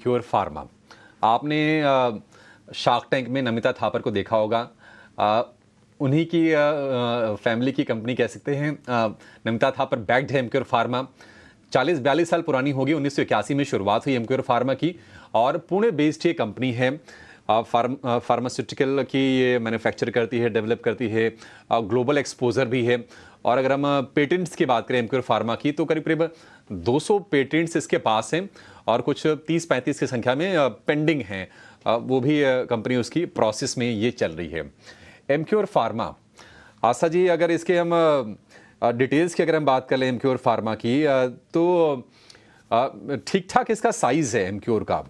Emcure pharma. आपने shark tank में नमिता थापर को देखा होगा। उन्हीं की फैमिली की कंपनी कह सकते हैं। नमिता थापर बैक्ड है एमक्योर फार्मा। 40-42 साल पुरानी होगी। 1981 में शुरुआत हुई एमक्योर फार्मा की और पुणे बेस्ड ये कंपनी है। फार्मास्यूटिकल की ये मैन्युफैक्चर करती है, डेवलप करती है, ग्लोबल एक्सपोजर भी है। और अगर हम पेटेंट्स की बात करें एमक्योर फार्मा की, तो करीब करीब 200 पेटेंट्स इसके पास हैं और कुछ 30-35 की संख्या में पेंडिंग हैं। वो भी कंपनी उसकी प्रोसेस में ये चल रही है। एमक्योर फार्मा, आशा जी, अगर इसके हम डिटेल्स की अगर हम बात कर लें एमक्योर फार्मा की, तो ठीक ठाक इसका साइज़ है एमक्योर का।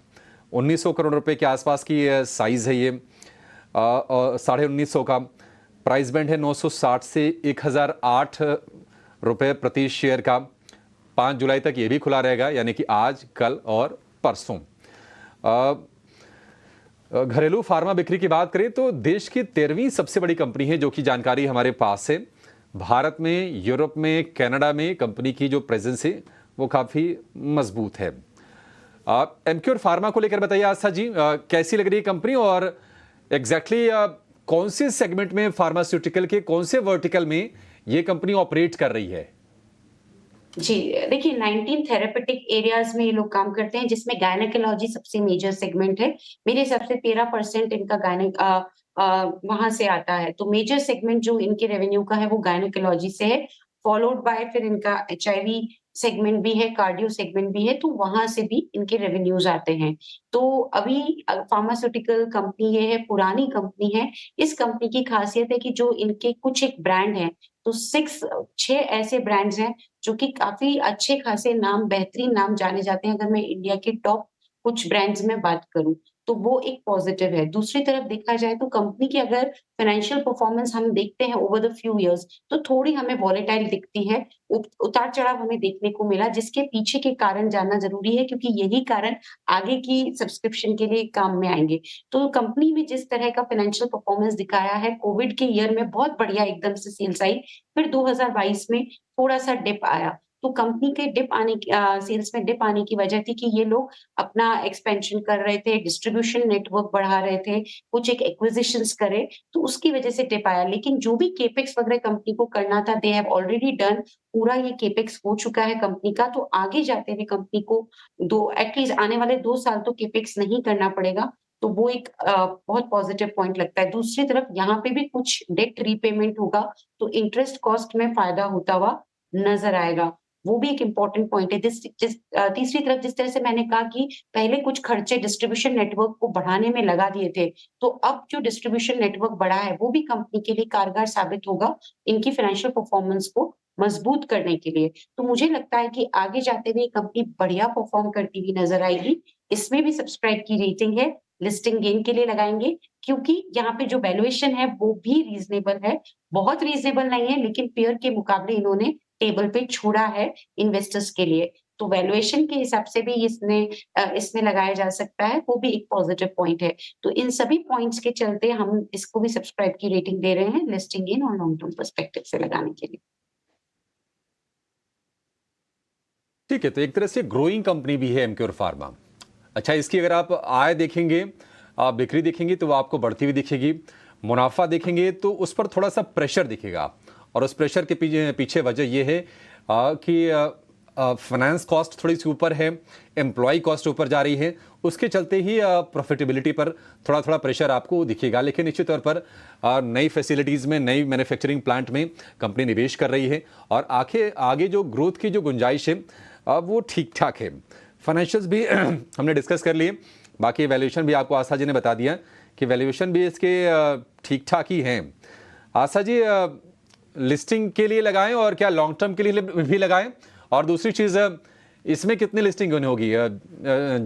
1900 करोड़ रुपए के आसपास की साइज़ है ये। और 1950 का प्राइस बैंड है। 960 से 1008 रुपए प्रति शेयर का। 5 जुलाई तक ये भी खुला रहेगा, यानी कि आज, कल और परसों। घरेलू फार्मा बिक्री की बात करें तो देश की 13वीं सबसे बड़ी कंपनी है, जो कि जानकारी हमारे पास है। भारत में, यूरोप में, कनाडा में कंपनी की जो प्रेजेंस है वो काफ़ी मजबूत है। एमक्योर फार्मा को लेकर बताइए आस्था जी, कैसी लग रही है कंपनी और एग्जैक्टली कौन से सेगमेंट में, फार्मास्यूटिकल के कौन से वर्टिकल में ये कंपनी ऑपरेट कर रही है? जी, देखिए 19 थेरेपेटिक एरियाज में ये लोग काम करते हैं, जिसमें गायनेकोलॉजी सबसे मेजर सेगमेंट है। मेरे हिसाब से 13% इनका वहाँ से आता है। तो मेजर सेगमेंट जो इनके रेवेन्यू का है वो गायनेकोलॉजी से है, फॉलोड बाय फिर इनका एचआईवी सेगमेंट भी है, कार्डियो सेगमेंट भी है, तो वहाँ से भी इनके रेवेन्यूज आते हैं। तो अभी फार्मास्यूटिकल कंपनी ये है, पुरानी कंपनी है। इस कंपनी की खासियत है कि जो इनके कुछ एक ब्रांड हैं, तो 6 ऐसे ब्रांड्स हैं जो कि काफ़ी अच्छे खासे नाम, बेहतरीन नाम जाने जाते हैं। अगर मैं इंडिया के टॉप कुछ ब्रांड्स में बात करूँ, तो वो एक पॉज़िटिव है। दूसरी तरफ देखा जाए तो कंपनी की अगर फाइनेंशियल परफॉर्मेंस हम देखते हैं ओवर द फ्यू इयर्स, तो थोड़ी हमें वॉलेटाइल दिखती है। उतार-चढ़ाव हमें देखने को मिला, जिसके पीछे के कारण जानना ज़रूरी है, क्योंकि यही कारण आगे की सब्सक्रिप्शन के लिए काम में आएँगे। तो कंपनी में जिस तरह का फाइनेंशियल परफॉर्मेंस दिखाया है, कोविड के ईयर में बहुत बढ़िया एकदम से सेल्स आई, फिर 2022 में थोड़ा-सा डिप आया। तो कंपनी के सेल्स में डिप आने की वजह थी कि ये लोग अपना एक्सपेंशन कर रहे थे, डिस्ट्रीब्यूशन नेटवर्क बढ़ा रहे थे, कुछ एक एक्विजिशंस करे, तो उसकी वजह से डिप आया। लेकिन जो भी कैपेक्स वगैरह कंपनी को करना था, दे हैव ऑलरेडी डन। पूरा ये कैपेक्स हो चुका है कंपनी का, तो आगे जाते हुए कंपनी को एटलीस्ट आने वाले 2 साल तो कैपेक्स नहीं करना पड़ेगा। तो वो एक बहुत पॉजिटिव पॉइंट लगता है। दूसरी तरफ यहाँ पे भी कुछ डेट रीपेमेंट होगा, तो इंटरेस्ट कॉस्ट में फ़ायदा होता हुआ नज़र आएगा। वो भी एक इम्पोर्टेंट पॉइंट है। तीसरी तरफ जिस तरह से मैंने कहा कि पहले कुछ खर्चे डिस्ट्रीब्यूशन नेटवर्क को बढ़ाने में लगा दिए थे, तो अब जो डिस्ट्रीब्यूशन नेटवर्क बढ़ा है, वो भी कंपनी के लिए कारगर साबित होगा, इनकी फाइनेंशियल परफॉर्मेंस को मजबूत करने के लिए। तो मुझे लगता है कि आगे जाते हुए कंपनी बढ़िया परफॉर्म करती हुई नज़र आएगी। इसमें भी सब्सक्राइब की रेटिंग है, लिस्टिंग गेन के लिए लगाएँगे, क्योंकि यहाँ पे जो वैल्यूएशन है वो भी रीज़नेबल है। बहुत रीज़नेबल नहीं है, लेकिन पेयर के मुकाबले इन्होंने टेबल पे छोड़ा है इन्वेस्टर्स के लिए। तो वैल्यूएशन के हिसाब से भी इसमें लगाया जा सकता है, वो भी एक पॉजिटिव पॉइंट है। तो इन सभी पॉइंट्स के चलते हम इसको भी सब्सक्राइब की रेटिंग दे रहे हैं, लिस्टिंग गेन और लॉन्ग टर्म पर्सपेक्टिव से लगाने के लिए। ठीक है, तो एक तरह से ग्रोइंग कंपनी भी है एमक्योर फार्मा। अच्छा, इसकी अगर आप आय देखेंगे, आप बिक्री देखेंगे तो वो आपको बढ़ती हुई दिखेगी। मुनाफा देखेंगे तो उस पर थोड़ा सा प्रेशर दिखेगा और उस प्रेशर के पीछे पीछे वजह ये है कि फाइनेंस कॉस्ट थोड़ी सी ऊपर है, एम्प्लॉय कॉस्ट ऊपर जा रही है। उसके चलते ही प्रॉफिटेबिलिटी पर थोड़ा थोड़ा प्रेशर आपको दिखेगा। लेकिन निश्चित तौर पर नई फैसिलिटीज़ में, नई मैन्युफैक्चरिंग प्लांट में कंपनी निवेश कर रही है और आगे जो ग्रोथ की जो गुंजाइश है वो ठीक ठाक है। फाइनेंशियल्स भी हमने डिस्कस कर लिए। बाकी वैल्यूएशन भी आपको आशा जी ने बता दिया कि वैल्यूएशन भी इसके ठीक ठाक ही हैं। आशा जी, लिस्टिंग के लिए लगाएं और क्या लॉन्ग टर्म के लिए भी लगाएं? और दूसरी चीज़, इसमें कितनी लिस्टिंग होगी?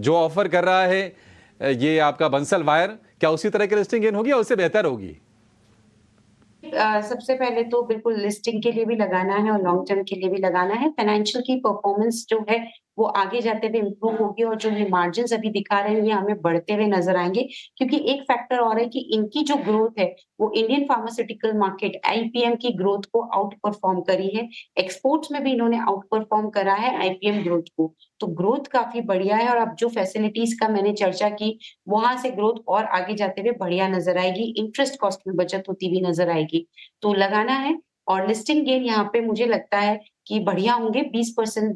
जो ऑफर कर रहा है ये आपका बंसल वायर, क्या उसी तरह की लिस्टिंग होगी या उससे बेहतर होगी? सबसे पहले तो बिल्कुल लिस्टिंग के लिए भी लगाना है और लॉन्ग टर्म के लिए भी लगाना है। फाइनेंशियल की परफॉर्मेंस जो है वो आगे जाते हुए इम्प्रूव होगी और जो ये मार्जिन्स अभी दिखा रहे हैं, ये हमें बढ़ते हुए नज़र आएँगे। क्योंकि एक फैक्टर और है कि इनकी जो ग्रोथ है, वो इंडियन फार्मास्यूटिकल मार्केट आईपीएम की ग्रोथ को आउट परफॉर्म करी है। एक्सपोर्ट्स में भी इन्होंने आउट परफॉर्म करा है आईपीएम ग्रोथ को। तो ग्रोथ काफ़ी बढ़िया है और अब जो फैसिलिटीज़ का मैंने चर्चा की, वहाँ से ग्रोथ और आगे जाते हुए बढ़िया नज़र आएगी। इंटरेस्ट कॉस्ट में बचत होती हुई नज़र आएगी। तो लगाना है और लिस्टिंग गेन यहाँ पे मुझे लगता है कि बढ़िया होंगे 20%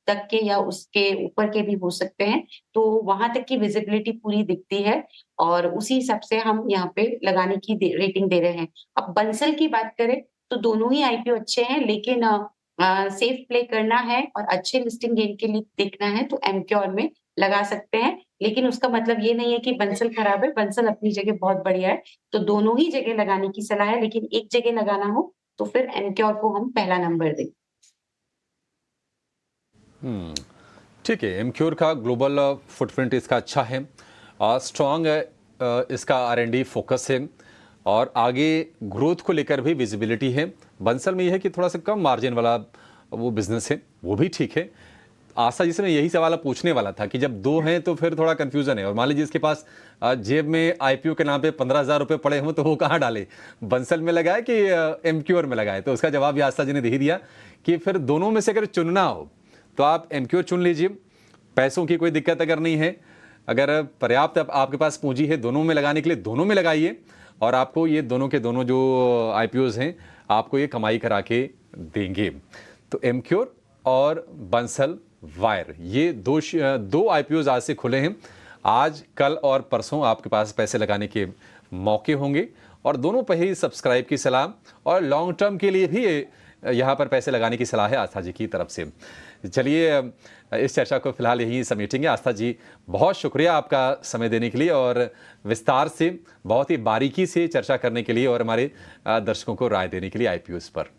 तक के या उसके ऊपर के भी हो सकते हैं। तो वहाँ तक की विज़िबिलिटी पूरी दिखती है और उसी हिसाब से हम यहाँ पे लगाने की रेटिंग दे रहे हैं। अब बंसल की बात करें तो दोनों ही आईपीओ अच्छे हैं लेकिन सेफ प्ले करना है और अच्छे लिस्टिंग गेन के लिए देखना है तो एमक्योर में लगा सकते हैं। लेकिन उसका मतलब ये नहीं है कि बंसल खराब है, बंसल अपनी जगह बहुत बढ़िया है। तो दोनों ही जगह लगाने की सलाह है लेकिन एक जगह लगाना हो तो फिर एमक्योर को हम पहला नंबर दें। ठीक है, एमक्योर का ग्लोबल फुटप्रिंट इसका अच्छा है, स्ट्रॉन्ग इसका आर&डी फोकस है और आगे ग्रोथ को लेकर भी विजिबिलिटी है। बंसल में यह है कि थोड़ा सा कम मार्जिन वाला वो बिजनेस है, वो भी ठीक है। आशा जी से मैं यही सवाल पूछने वाला था कि जब दो हैं तो फिर थोड़ा कंफ्यूजन है और मान लीजिए इसके पास जेब में आईपीओ के नाम पे 15,000 रुपये पड़े हों तो वो कहाँ डाले, बंसल में लगाए कि एमक्योर में लगाए। तो उसका जवाब भी आशा जी ने दे ही दिया कि फिर दोनों में से अगर चुनना हो तो आप एमक्योर चुन लीजिए। पैसों की कोई दिक्कत अगर नहीं है, अगर पर्याप्त आपके पास पूंजी है दोनों में लगाने के लिए, दोनों में लगाइए और आपको ये दोनों के दोनों जो आईपीओज हैं आपको ये कमाई करा के देंगे। तो एमक्योर और बंसल वायर ये दो आईपीओज आज से खुले हैं। आज कल और परसों आपके पास पैसे लगाने के मौके होंगे और दोनों पे ही सब्सक्राइब की सलाह और लॉन्ग टर्म के लिए भी यहाँ पर पैसे लगाने की सलाह है आस्था जी की तरफ से। चलिए इस चर्चा को फिलहाल यहीं समेटेंगे। आस्था जी, बहुत शुक्रिया आपका समय देने के लिए और विस्तार से बहुत ही बारीकी से चर्चा करने के लिए और हमारे दर्शकों को राय देने के लिए आईपीओ पर।